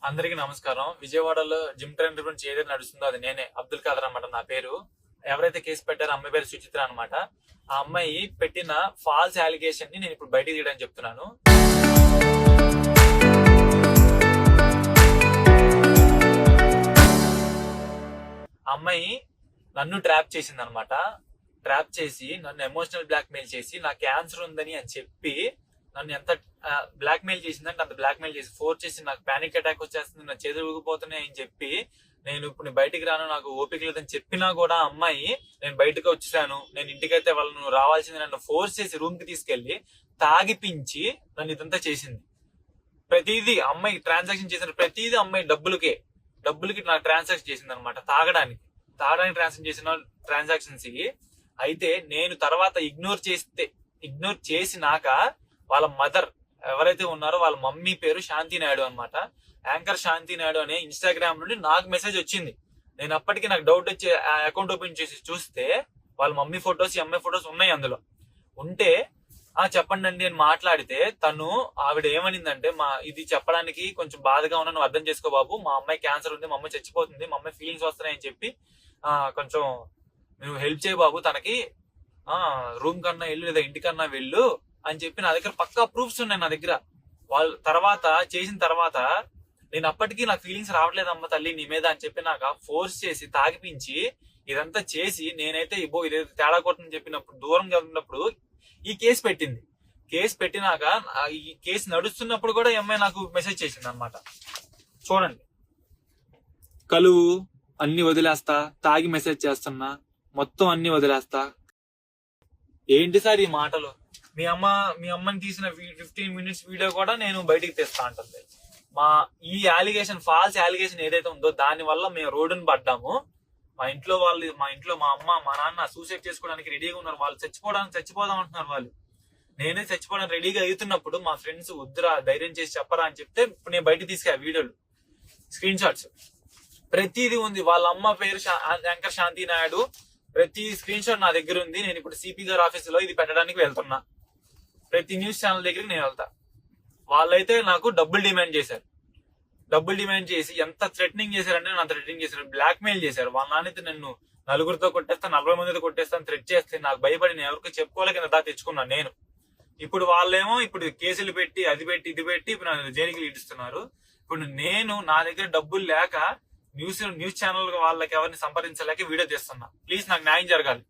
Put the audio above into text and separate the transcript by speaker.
Speaker 1: అందరికీ నమస్కారం. విజయవాడలో జిమ్ ట్రైనర్ గురించి ఏదైతే నడుస్తుందో అది నేనే. అబ్దుల్ ఖాదర్ అన్నమాట నా పేరు. ఎవరైతే కేసు పెట్టారో అమ్మాయి పేరు సుచిత్ర అన్నమాట. ఆ అమ్మాయి పెట్టిన ఫాల్స్ అలిగేషన్ ని నేను ఇప్పుడు బయటికి తీయడానికి చెప్తున్నాను. అమ్మాయి నన్ను ట్రాప్ చేసింది అనమాట. ట్రాప్ చేసి నన్ను ఎమోషనల్ బ్లాక్ మెయిల్ చేసి నాకు క్యాన్సర్ ఉందని అని చెప్పి నన్ను ఎంత బ్లాక్ మెయిల్ చేసిందంటే అంత బ్లాక్ మెయిల్ చేసి ఫోర్స్ చేసి నాకు పానిక్ అటాక్ వచ్చేస్తుంది, నా చేతులు ఊగిపోతున్నాయి అని చెప్పి నేను ఇప్పుడు బయటికి రాను, నాకు ఓపిక లేదని చెప్పినా కూడా అమ్మాయి నేను బయటకు వచ్చేసాను, నేను ఇంటికైతే వాళ్ళను రావాల్సింది, నన్ను ఫోర్స్ చేసి రూమ్ కి తీసుకెళ్లి తాగిపించి నన్ను ఇదంతా చేసింది. ప్రతిదీ అమ్మాయి ట్రాన్సాక్షన్ చేసిన ప్రతిదీ అమ్మాయి డబ్బులకి నాకు ట్రాన్సాక్షన్ చేసింది అనమాట. తాగడానికి ట్రాన్సాక్షన్ చేసిన ట్రాన్సాక్షన్స్ ఇవి. అయితే నేను తర్వాత ఇగ్నోర్ చేసినాక వాళ్ళ మదర్ ఎవరైతే ఉన్నారో వాళ్ళ మమ్మీ పేరు శాంతి నాయుడు అనమాట. యాంకర్ శాంతి నాయుడు అనే ఇన్స్టాగ్రామ్ నుండి నాకు మెసేజ్ వచ్చింది. నేను అప్పటికి నాకు డౌట్ వచ్చి ఆ అకౌంట్ ఓపెన్ చేసి చూస్తే వాళ్ళ మమ్మీ ఫొటోస్, ఈ అమ్మాయి ఫొటోస్ ఉన్నాయి అందులో. ఉంటే చెప్పండి అండి అని మాట్లాడితే ఆవిడ ఏమనిందంటే, ఇది చెప్పడానికి కొంచెం బాధగా ఉన్నా, నువ్వు అర్థం చేసుకో బాబు, మా అమ్మాయి క్యాన్సర్ ఉంది, మా అమ్మాయి చచ్చిపోతుంది, మా అమ్మాయి ఫీలింగ్స్ వస్తున్నాయని చెప్పి కొంచెం నువ్వు హెల్ప్ చేయ బాబు, తనకి రూమ్ కన్నా వెళ్ళు లేదా ఇంటికన్నా వెళ్ళు అని చెప్పి నా దగ్గర పక్కా ప్రూఫ్స్ ఉన్నాయి నా దగ్గర. వాళ్ళు చేసిన తర్వాత నేను అప్పటికీ నాకు ఫీలింగ్స్ రావట్లేదమ్మ తల్లి నీ మీద అని చెప్పి నాకు ఫోర్స్ చేసి తాగిపించి ఇదంతా చేసి నేనైతే ఇదేదో తేడా కొట్టని చెప్పినప్పుడు దూరంగా ఉన్నప్పుడు ఈ కేసు పెట్టింది. కేసు పెట్టినాక ఈ కేసు నడుస్తున్నప్పుడు కూడా అమ్మాయి నాకు మెసేజ్ చేసింది అనమాట. చూడండి, కలువు అన్ని వదిలేస్తా, తాగి మెసేజ్ చేస్తున్నా, మొత్తం అన్ని వదిలేస్తా. ఏంటి సార్ ఈ మాటలు? మీ అమ్మని తీసిన 15 minutes వీడియో కూడా నేను బయటికి తెస్తా అంటుంది. ఈ ఫాల్స్ అలిగేషన్ ఏదైతే ఉందో దాని వల్ల మేము రోడ్డును పడ్డాము. మా ఇంట్లో మా అమ్మ మా నాన్న సూసైడ్ చేసుకోవడానికి రెడీగా ఉన్నారు. వాళ్ళు చచ్చిపోదాం అంటున్నారు. వాళ్ళు నేనే చచ్చిపోవడానికి రెడీగా అవుతున్నప్పుడు మా ఫ్రెండ్స్ వద్దురా, ధైర్యం చేసి చెప్పరా అని చెప్తే ఇప్పుడు నేను బయటకు తీసుకెళ్ళా వీడియోలు, స్క్రీన్ షాట్స్, ప్రతిదీ ఉంది. వాళ్ళ అమ్మ పేరు యాంకర్ శాంతి నాయుడు, ప్రతి స్క్రీన్ షాట్ నా దగ్గర ఉంది. నేను ఇప్పుడు సిపి గారి ఆఫీస్ లో ఇది పెట్టడానికి వెళ్తున్నా. ప్రతి న్యూస్ ఛానల్ దగ్గరికి నేను వెళ్తా. వాళ్ళైతే నాకు డబ్బులు డిమాండ్ చేసి ఎంత థ్రెటనింగ్ చేశారంటే నన్ను థ్రెటనింగ్ చేశారు, బ్లాక్ మెయిల్ చేశారు. వాళ్ళ నాన్నైతే నన్ను నలుగురితో కొట్టేస్తాను, 40 మందితో కొట్టేస్తాను థ్రెట్ చేస్తే నాకు భయపడి నేను ఎవరికి చెప్పుకోలేక దా తెచ్చుకున్నాను నేను. ఇప్పుడు వాళ్ళేమో ఇప్పుడు కేసులు పెట్టి అది పెట్టి ఇది పెట్టి ఇప్పుడు నన్ను జైలుకి ఇస్తున్నారు. ఇప్పుడు నా దగ్గర డబ్బులు లేక న్యూస్ ఛానల్ వాళ్ళకి ఎవరిని సంప్రదించలేక వీడియో చేస్తున్నా. ప్లీజ్ నాకు న్యాయం జరగాలి.